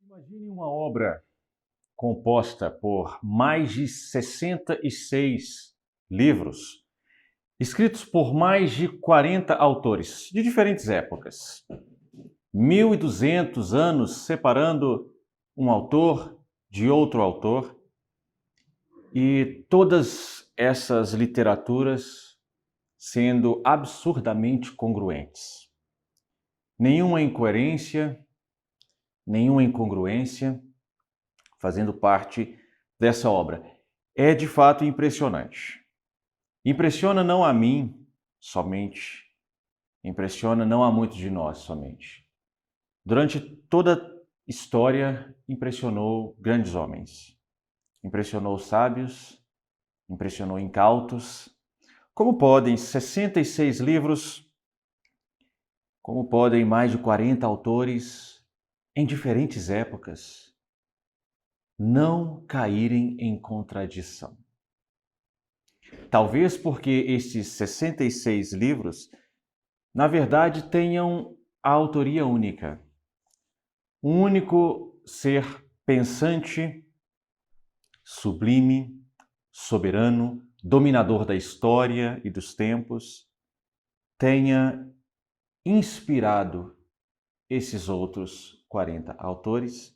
Imagine uma obra composta por mais de 66 livros, escritos por mais de 40 autores de diferentes épocas. 1.200 anos separando um autor de outro autor, e todas essas literaturas sendo absurdamente congruentes. Nenhuma incoerência, nenhuma incongruência fazendo parte dessa obra. É de fato impressionante. Impressiona não a mim somente, impressiona não a muitos de nós somente. Durante toda a história, impressionou grandes homens, impressionou sábios, impressionou incautos. Como podem 66 livros, como podem mais de 40 autores em diferentes épocas não caírem em contradição? Talvez porque estes 66 livros, na verdade, tenham a autoria única. Um único ser pensante, sublime, soberano, dominador da história e dos tempos, tenha inspirado esses outros 40 autores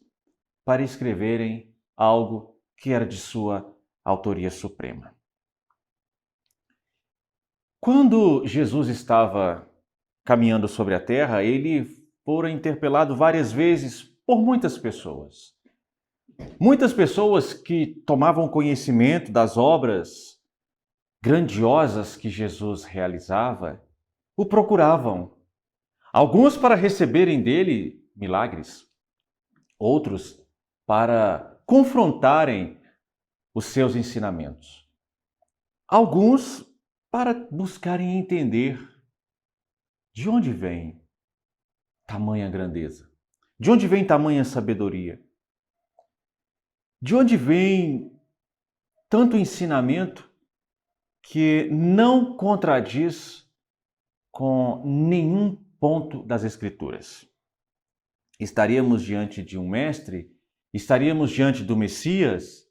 para escreverem algo que era de sua autoria suprema. Quando Jesus estava caminhando sobre a terra, ele fora interpelado várias vezes por muitas pessoas. Muitas pessoas que tomavam conhecimento das obras grandiosas que Jesus realizava, o procuravam. Alguns para receberem dele milagres, outros para confrontarem os seus ensinamentos. Alguns para buscarem entender de onde vem tamanha grandeza, de onde vem tamanha sabedoria, de onde vem tanto ensinamento que não contradiz com nenhum ponto das Escrituras. Estaríamos diante de um mestre? Estaríamos diante do Messias?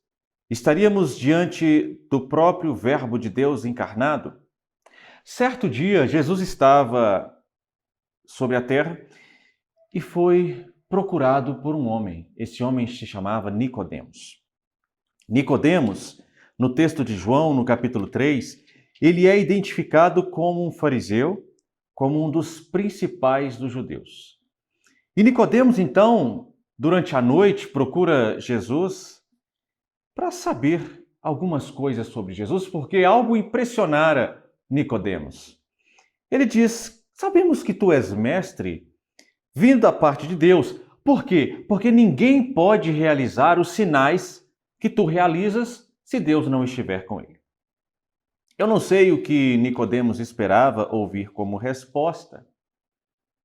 Estaríamos diante do próprio Verbo de Deus encarnado? Certo dia, Jesus estava sobre a terra e foi procurado por um homem. Esse homem se chamava Nicodemos. Nicodemos, no texto de João, no capítulo 3, ele é identificado como um fariseu, como um dos principais dos judeus. E Nicodemos, então, durante a noite, procura Jesus para saber algumas coisas sobre Jesus, porque algo impressionara Nicodemos. Ele diz: sabemos que tu és mestre, vindo da parte de Deus. Por quê? Porque ninguém pode realizar os sinais que tu realizas se Deus não estiver com ele. Eu não sei o que Nicodemos esperava ouvir como resposta,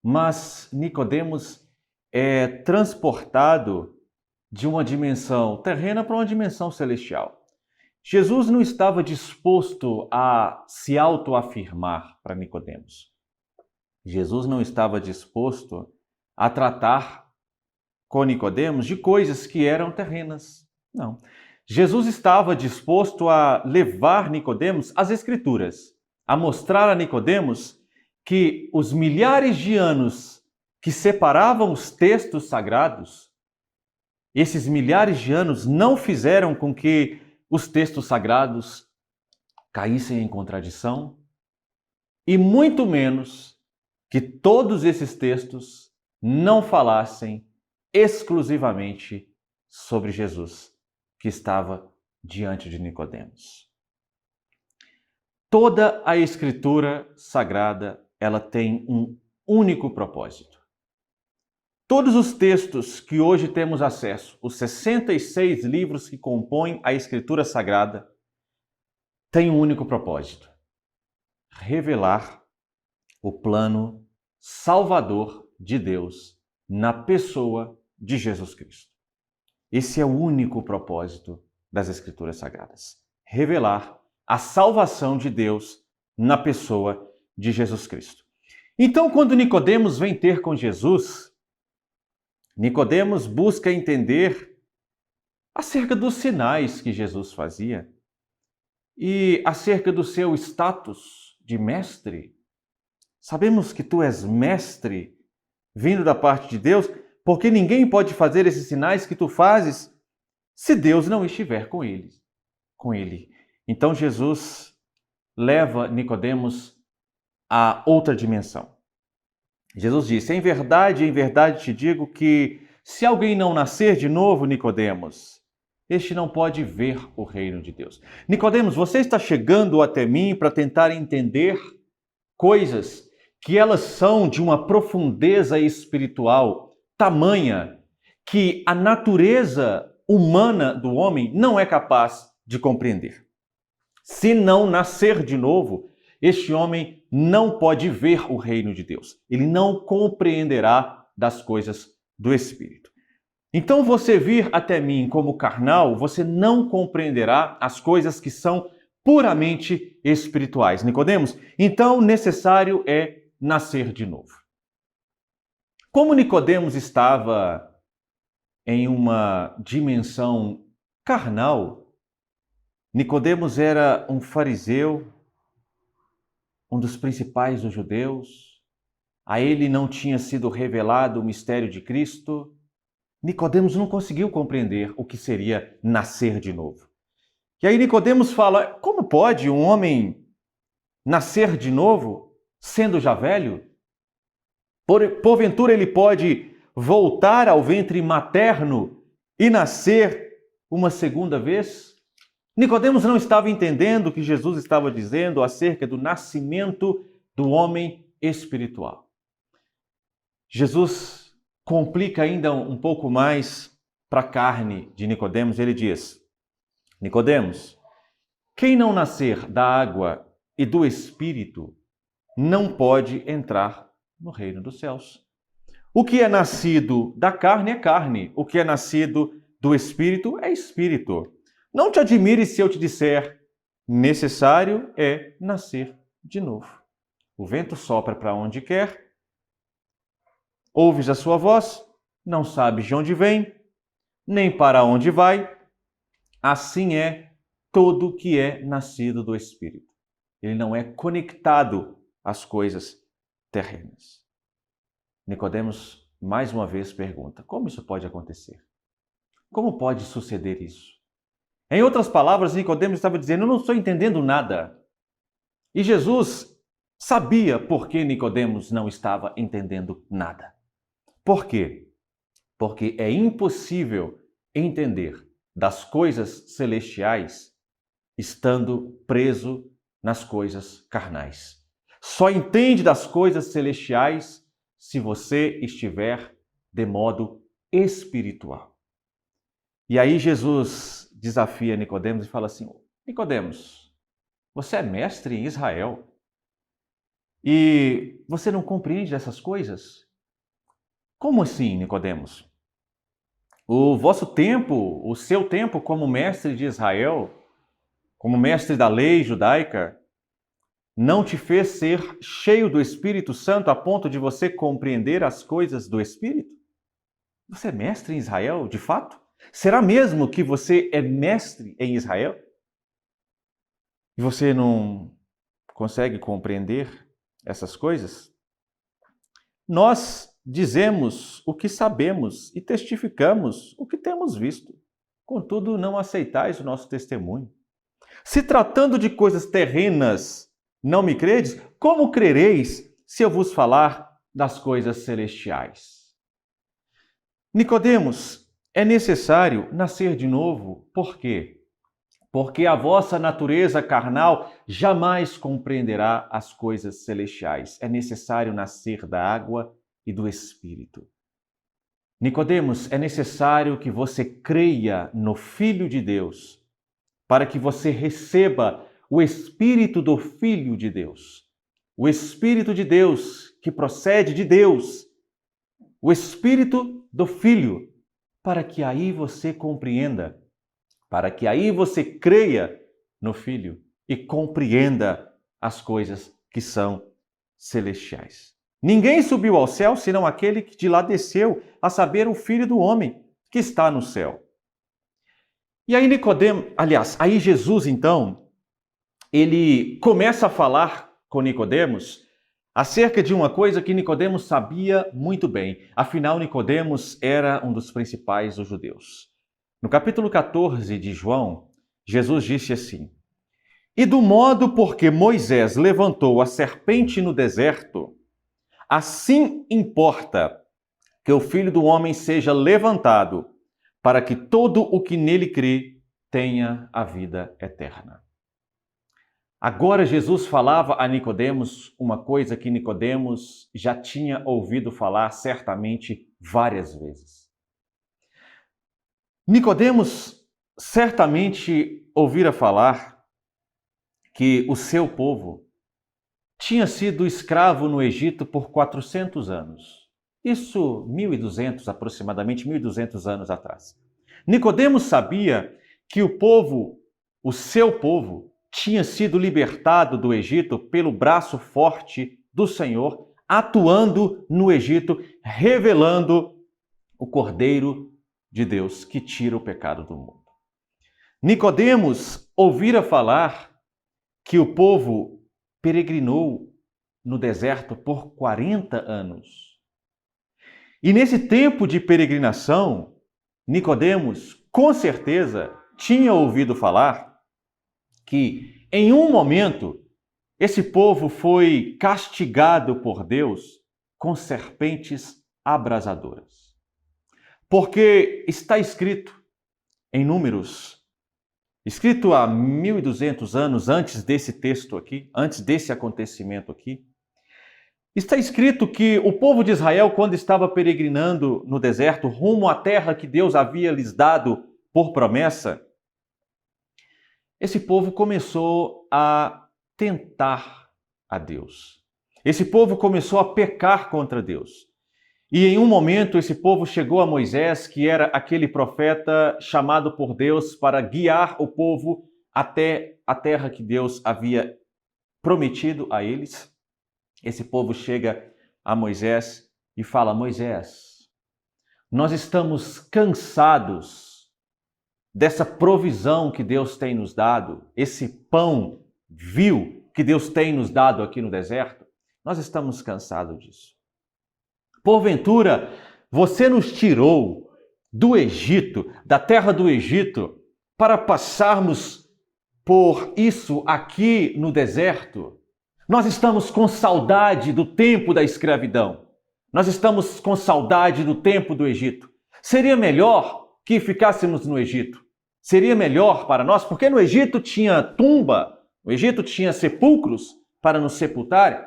mas Nicodemos é transportado de uma dimensão terrena para uma dimensão celestial. Jesus não estava disposto a se autoafirmar para Nicodemos. Jesus não estava disposto a tratar com Nicodemos de coisas que eram terrenas. Não. Jesus estava disposto a levar Nicodemos às Escrituras, a mostrar a Nicodemos que os milhares de anos que separavam os textos sagrados, esses milhares de anos não fizeram com que os textos sagrados caíssem em contradição, e muito menos que todos esses textos não falassem exclusivamente sobre Jesus, que estava diante de Nicodemos. Toda a Escritura Sagrada, ela tem um único propósito. Todos os textos que hoje temos acesso, os 66 livros que compõem a Escritura Sagrada, têm um único propósito: revelar o plano salvador de Deus na pessoa de Jesus Cristo. Esse é o único propósito das Escrituras Sagradas: revelar a salvação de Deus na pessoa de Jesus Cristo. Então, quando Nicodemos vem ter com Jesus, Nicodemos busca entender acerca dos sinais que Jesus fazia e acerca do seu status de mestre. Sabemos que tu és mestre vindo da parte de Deus, porque ninguém pode fazer esses sinais que tu fazes se Deus não estiver com ele. Então Jesus leva Nicodemos a outra dimensão. Jesus disse: em verdade te digo que se alguém não nascer de novo, Nicodemos, este não pode ver o reino de Deus. Nicodemos, você está chegando até mim para tentar entender coisas que elas são de uma profundeza espiritual tamanha que a natureza humana do homem não é capaz de compreender. Se não nascer de novo, este homem não pode ver o reino de Deus. Ele não compreenderá das coisas do Espírito. Então, você vir até mim como carnal, você não compreenderá as coisas que são puramente espirituais. Nicodemos, então necessário é nascer de novo. Como Nicodemos estava em uma dimensão carnal, Nicodemos era um fariseu, um dos principais dos judeus. A ele não tinha sido revelado o mistério de Cristo. Nicodemos não conseguiu compreender o que seria nascer de novo. E aí Nicodemos fala: como pode um homem nascer de novo, sendo já velho? Porventura ele pode voltar ao ventre materno e nascer uma segunda vez? Nicodemos não estava entendendo o que Jesus estava dizendo acerca do nascimento do homem espiritual. Jesus complica ainda um pouco mais para a carne de Nicodemos. Ele diz: Nicodemos, quem não nascer da água e do Espírito não pode entrar no reino dos céus. O que é nascido da carne é carne, o que é nascido do Espírito é Espírito. Não te admires se eu te disser: necessário é nascer de novo. O vento sopra para onde quer, ouves a sua voz, não sabes de onde vem, nem para onde vai. Assim é todo que é nascido do Espírito. Ele não é conectado às coisas terrenas. Nicodemos mais uma vez pergunta: como isso pode acontecer? Como pode suceder isso? Em outras palavras, Nicodemos estava dizendo: eu não estou entendendo nada. E Jesus sabia por que Nicodemos não estava entendendo nada. Por quê? Porque é impossível entender das coisas celestiais estando preso nas coisas carnais. Só entende das coisas celestiais se você estiver de modo espiritual. E aí Jesus desafia Nicodemos e fala assim: Nicodemos, você é mestre em Israel e você não compreende essas coisas? Como assim, Nicodemos? O vosso tempo, o seu tempo como mestre de Israel, como mestre da lei judaica, não te fez ser cheio do Espírito Santo a ponto de você compreender as coisas do Espírito? Você é mestre em Israel, de fato? Será mesmo que você é mestre em Israel? E você não consegue compreender essas coisas? Nós dizemos o que sabemos e testificamos o que temos visto. Contudo, não aceitais o nosso testemunho. Se tratando de coisas terrenas, não me credes? Como crereis se eu vos falar das coisas celestiais? Nicodemos, é necessário nascer de novo. Por quê? Porque a vossa natureza carnal jamais compreenderá as coisas celestiais. É necessário nascer da água e do Espírito. Nicodemos, é necessário que você creia no Filho de Deus, para que você receba o Espírito do Filho de Deus. O Espírito de Deus que procede de Deus. O Espírito do Filho, para que aí você compreenda, para que aí você creia no Filho e compreenda as coisas que são celestiais. Ninguém subiu ao céu senão aquele que de lá desceu, a saber, o Filho do Homem que está no céu. E aí aí Jesus então, ele começa a falar com Nicodemos acerca de uma coisa que Nicodemos sabia muito bem. Afinal, Nicodemos era um dos principais dos judeus. No capítulo 14 de João, Jesus disse assim: "E do modo porque Moisés levantou a serpente no deserto, assim importa que o Filho do Homem seja levantado, para que todo o que nele crê tenha a vida eterna." Agora Jesus falava a Nicodemos uma coisa que Nicodemos já tinha ouvido falar certamente várias vezes. Nicodemos certamente ouvira falar que o seu povo tinha sido escravo no Egito por 400 anos. Isso 1.200, aproximadamente 1.200 anos atrás. Nicodemos sabia que o seu povo, tinha sido libertado do Egito pelo braço forte do Senhor, atuando no Egito, revelando o Cordeiro de Deus que tira o pecado do mundo. Nicodemos ouvira falar que o povo peregrinou no deserto por 40 anos. E nesse tempo de peregrinação, Nicodemos, com certeza, tinha ouvido falar que, em um momento, esse povo foi castigado por Deus com serpentes abrasadoras. Porque está escrito em Números, escrito há 1.200 anos antes desse texto aqui, antes desse acontecimento aqui, está escrito que o povo de Israel, quando estava peregrinando no deserto, rumo à terra que Deus havia lhes dado por promessa, esse povo começou a tentar a Deus. Esse povo começou a pecar contra Deus. E em um momento esse povo chegou a Moisés, que era aquele profeta chamado por Deus para guiar o povo até a terra que Deus havia prometido a eles. Esse povo chega a Moisés e fala: Moisés, nós estamos cansados dessa provisão que Deus tem nos dado, esse pão vil que Deus tem nos dado aqui no deserto. Nós estamos cansados disso. Porventura, você nos tirou do Egito, da terra do Egito, para passarmos por isso aqui no deserto? Nós estamos com saudade do tempo da escravidão. Nós estamos com saudade do tempo do Egito. Seria melhor que ficássemos no Egito. Seria melhor para nós, porque no Egito tinha tumba, no Egito tinha sepulcros para nos sepultarem.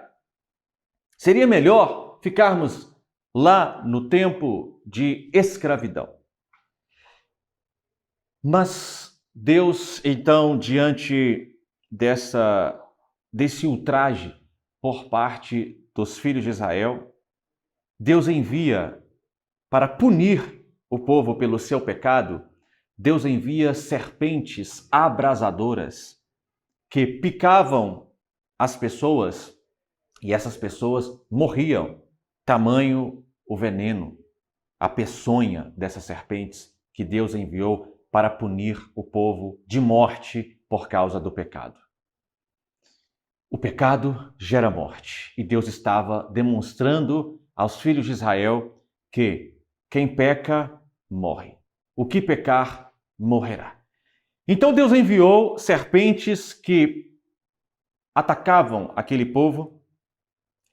Seria melhor ficarmos lá no tempo de escravidão. Mas Deus, então, diante desse ultraje por parte dos filhos de Israel, Deus envia para punir o povo pelo seu pecado, Deus envia serpentes abrasadoras que picavam as pessoas e essas pessoas morriam. Tamanho o veneno, a peçonha dessas serpentes que Deus enviou para punir o povo de morte por causa do pecado. O pecado gera morte e Deus estava demonstrando aos filhos de Israel que quem peca, morre. O que pecar, morrerá. Então Deus enviou serpentes que atacavam aquele povo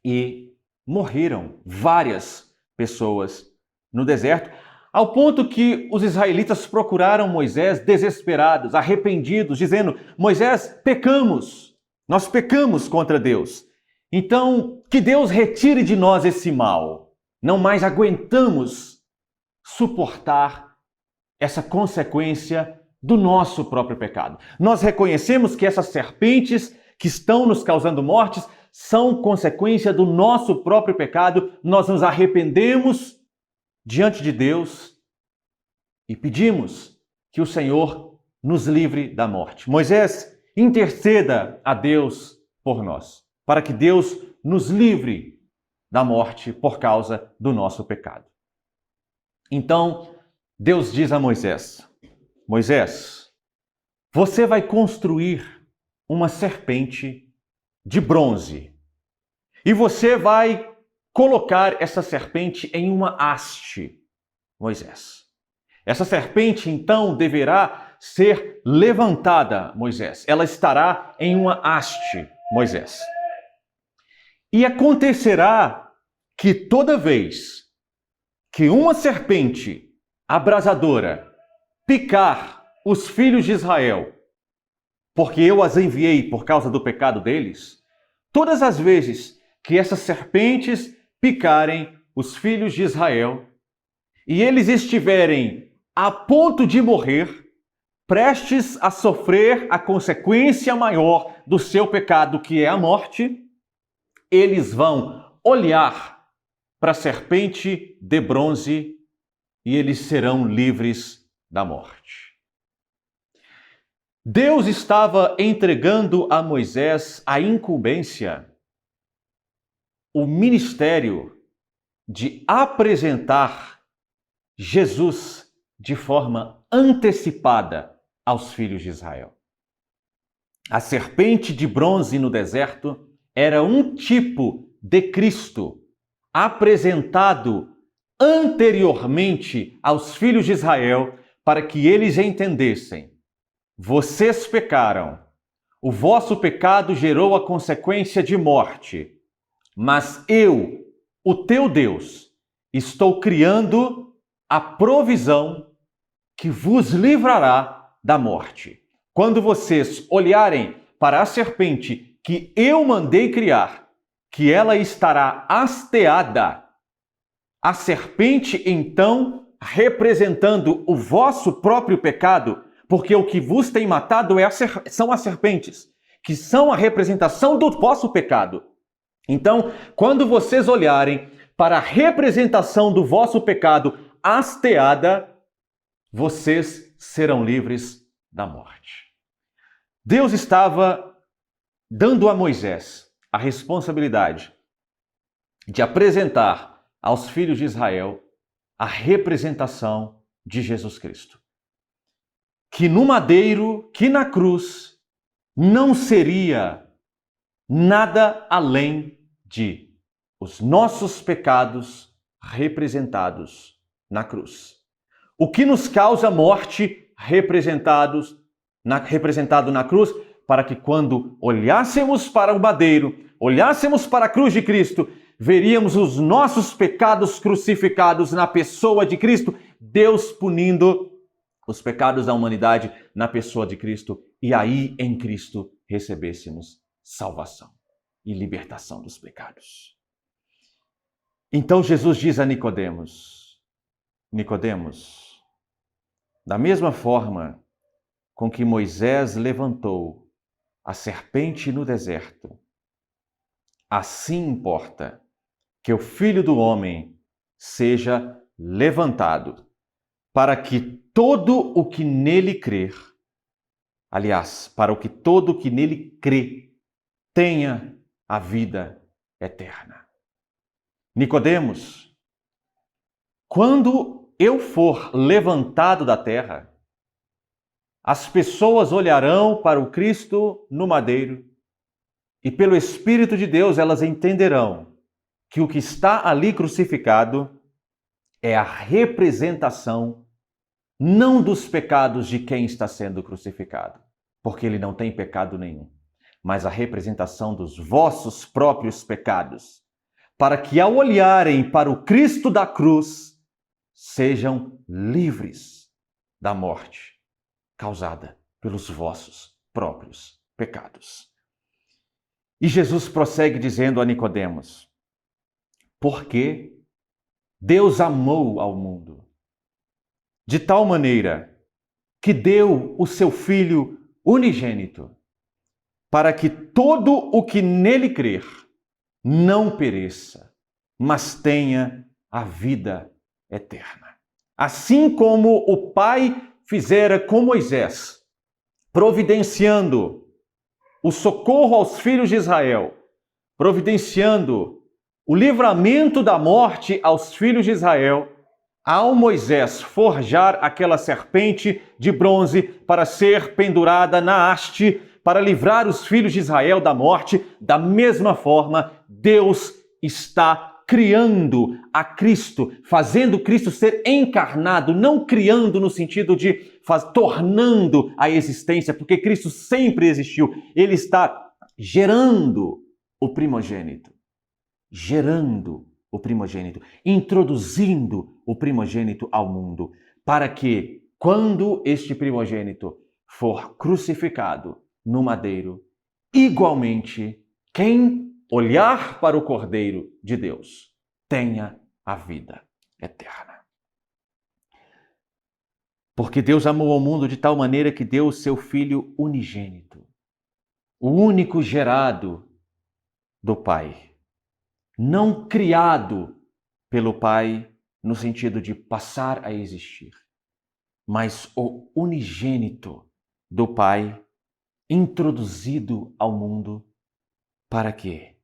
e morreram várias pessoas no deserto, ao ponto que os israelitas procuraram Moisés desesperados, arrependidos, dizendo: Moisés, pecamos, nós pecamos contra Deus. Então, que Deus retire de nós esse mal. Não mais aguentamos suportar essa consequência do nosso próprio pecado. Nós reconhecemos que essas serpentes que estão nos causando mortes são consequência do nosso próprio pecado. Nós nos arrependemos diante de Deus e pedimos que o Senhor nos livre da morte. Moisés, interceda a Deus por nós, para que Deus nos livre da morte por causa do nosso pecado. Então, Deus diz a Moisés: Moisés, você vai construir uma serpente de bronze e você vai colocar essa serpente em uma haste, Moisés. Essa serpente, então, deverá ser levantada, Moisés. Ela estará em uma haste, Moisés. E acontecerá que toda vez que uma serpente abrasadora picar os filhos de Israel, porque eu as enviei por causa do pecado deles, todas as vezes que essas serpentes picarem os filhos de Israel e eles estiverem a ponto de morrer, prestes a sofrer a consequência maior do seu pecado, que é a morte, eles vão olhar para a serpente de bronze e eles serão livres da morte. Deus estava entregando a Moisés a incumbência, o ministério de apresentar Jesus de forma antecipada aos filhos de Israel. A serpente de bronze no deserto era um tipo de Cristo apresentado anteriormente aos filhos de Israel para que eles entendessem: vocês pecaram, o vosso pecado gerou a consequência de morte, mas eu, o teu Deus, estou criando a provisão que vos livrará da morte. Quando vocês olharem para a serpente que eu mandei criar, que ela estará hasteada, a serpente então representando o vosso próprio pecado, porque o que vos tem matado são as serpentes, que são a representação do vosso pecado. Então, quando vocês olharem para a representação do vosso pecado hasteada, vocês serão livres da morte. Deus estava dando a Moisés a responsabilidade de apresentar aos filhos de Israel a representação de Jesus Cristo. Que no madeiro, que na cruz, não seria nada além de os nossos pecados representados na cruz. O que nos causa morte representado na cruz, para que quando olhássemos para o madeiro, olhássemos para a cruz de Cristo, veríamos os nossos pecados crucificados na pessoa de Cristo, Deus punindo os pecados da humanidade na pessoa de Cristo, e aí em Cristo recebêssemos salvação e libertação dos pecados. Então Jesus diz a Nicodemos: Nicodemos, da mesma forma com que Moisés levantou a serpente no deserto, assim importa que o Filho do Homem seja levantado, para que todo o que nele crer, aliás, para que todo o que nele crê, tenha a vida eterna. Nicodemos, quando eu for levantado da terra, as pessoas olharão para o Cristo no madeiro e pelo Espírito de Deus elas entenderão que o que está ali crucificado é a representação não dos pecados de quem está sendo crucificado, porque ele não tem pecado nenhum, mas a representação dos vossos próprios pecados, para que ao olharem para o Cristo da cruz, sejam livres da morte causada pelos vossos próprios pecados. E Jesus prossegue dizendo a Nicodemos: porque Deus amou ao mundo de tal maneira que deu o seu Filho unigênito, para que todo o que nele crer não pereça, mas tenha a vida eterna. Assim como o Pai fizera com Moisés, providenciando o socorro aos filhos de Israel, providenciando o livramento da morte aos filhos de Israel, ao Moisés forjar aquela serpente de bronze para ser pendurada na haste, para livrar os filhos de Israel da morte, da mesma forma, Deus está criando a Cristo, fazendo Cristo ser encarnado, não criando no sentido de tornando a existência, porque Cristo sempre existiu. Ele está gerando o primogênito, introduzindo o primogênito ao mundo, para que, quando este primogênito for crucificado no madeiro, igualmente, quem olhar para o Cordeiro de Deus tenha a vida eterna. Porque Deus amou ao mundo de tal maneira que deu o seu Filho unigênito, o único gerado do Pai, não criado pelo Pai no sentido de passar a existir, mas o unigênito do Pai introduzido ao mundo para que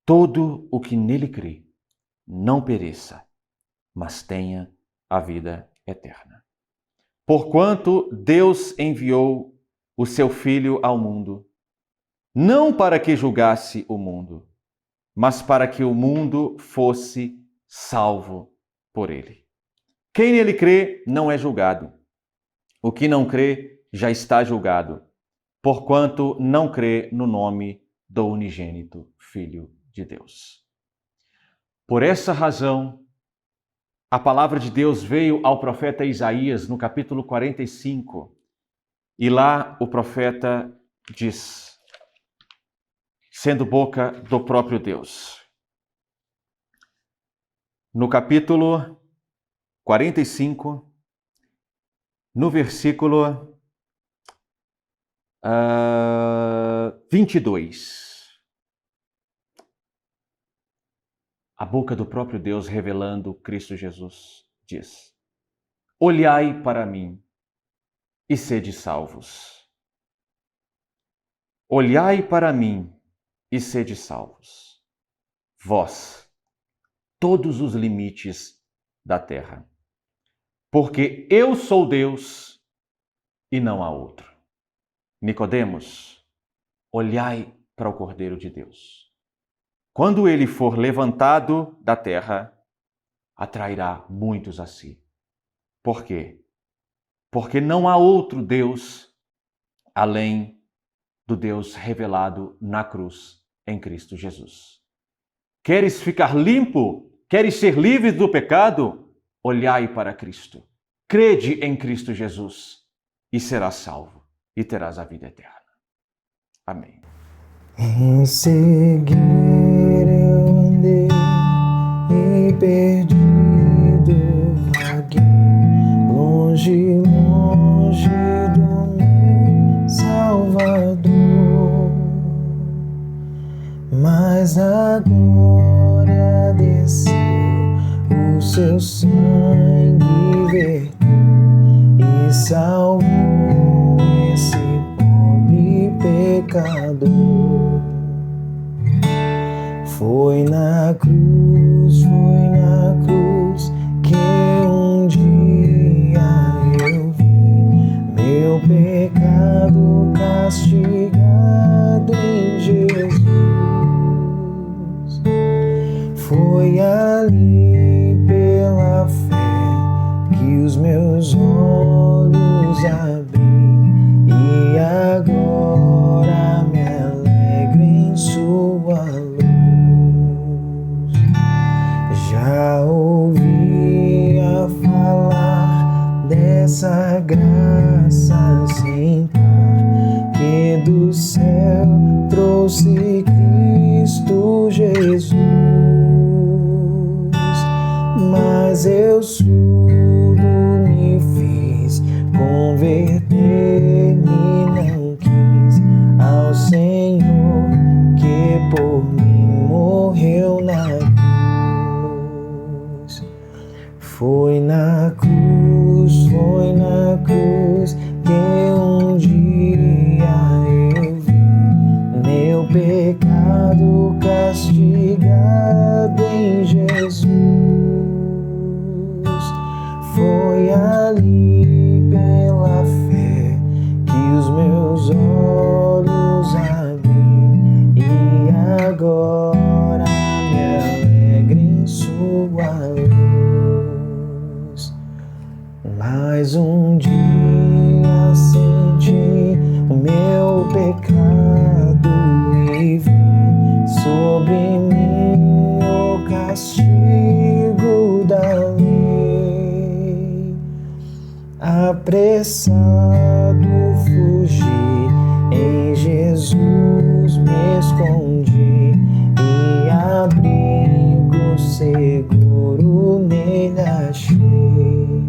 todo o que nele crê não pereça, mas tenha a vida eterna. Porquanto Deus enviou o seu Filho ao mundo, não para que julgasse o mundo, mas para que o mundo fosse salvo por ele. Quem nele crê não é julgado. O que não crê já está julgado, porquanto não crê no nome do unigênito Filho de Deus. Por essa razão, a palavra de Deus veio ao profeta Isaías no capítulo 45, e lá o profeta diz, sendo boca do próprio Deus. No capítulo 45, no versículo 22. A boca do próprio Deus revelando Cristo Jesus diz: olhai para mim e sede salvos. Olhai para mim e sede salvos, vós, todos os limites da terra, porque eu sou Deus e não há outro. Nicodemos, olhai para o Cordeiro de Deus. Quando ele for levantado da terra, atrairá muitos a si. Por quê? Porque não há outro Deus além do Deus revelado na cruz em Cristo Jesus. Queres ficar limpo? Queres ser livre do pecado? Olhai para Cristo. Crede em Cristo Jesus e serás salvo e terás a vida eterna. Amém. Em seguir eu andei e perdido vaguei, longe, longe do meu Salvador. Mas agora desceu, o seu sangue verteu e salvou esse pobre pecador. Foi na cruz que um dia eu vi meu pecado castigado em Jesus. Foi ali pela fé que os meus olhos abri e agora me alegro em sua luz. Já ouvia falar dessa graça sem par que do céu trouxe Cristo Jesus. Mas eu surdo me fiz, converter-me não quis ao Senhor que por mim morreu na cruz. Foi na cruz que um dia eu vi meu pecado castigado Foi ali pela fé que os meus olhos abri e agora me alegro em sua luz. Mais um dia senti o meu pecado e vi sobre mim o castigo da lei. Apressado fugi, em Jesus me escondi e abrigo seguro nele achei.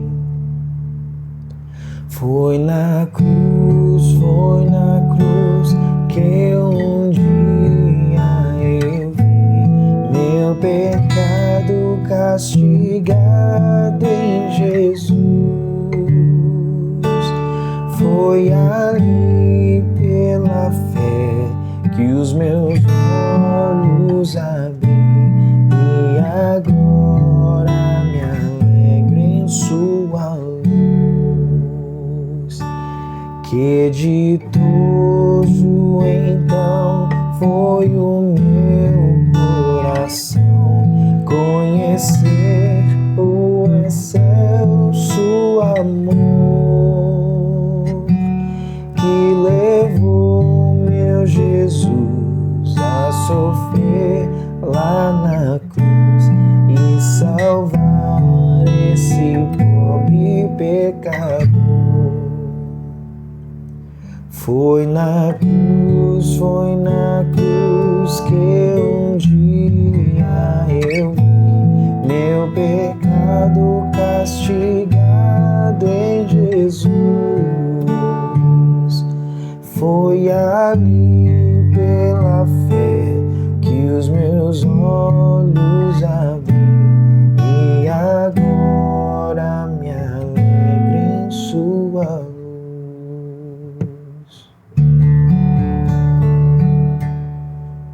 Foi na cruz que um dia eu vi meu pecado castigado em Jesus. Foi ali pela fé que os meus olhos abri e agora me alegro em sua luz. Que ditoso então foi o meu coração conhecer o excelso amor que levou meu Jesus a sofrer lá na cruz e salvar esse pobre pecador. Foi na cruz que um dia eu vi meu pecado castigado em Jesus. Foi ali pela fé que os meus olhos abri e agora me alegro em sua luz.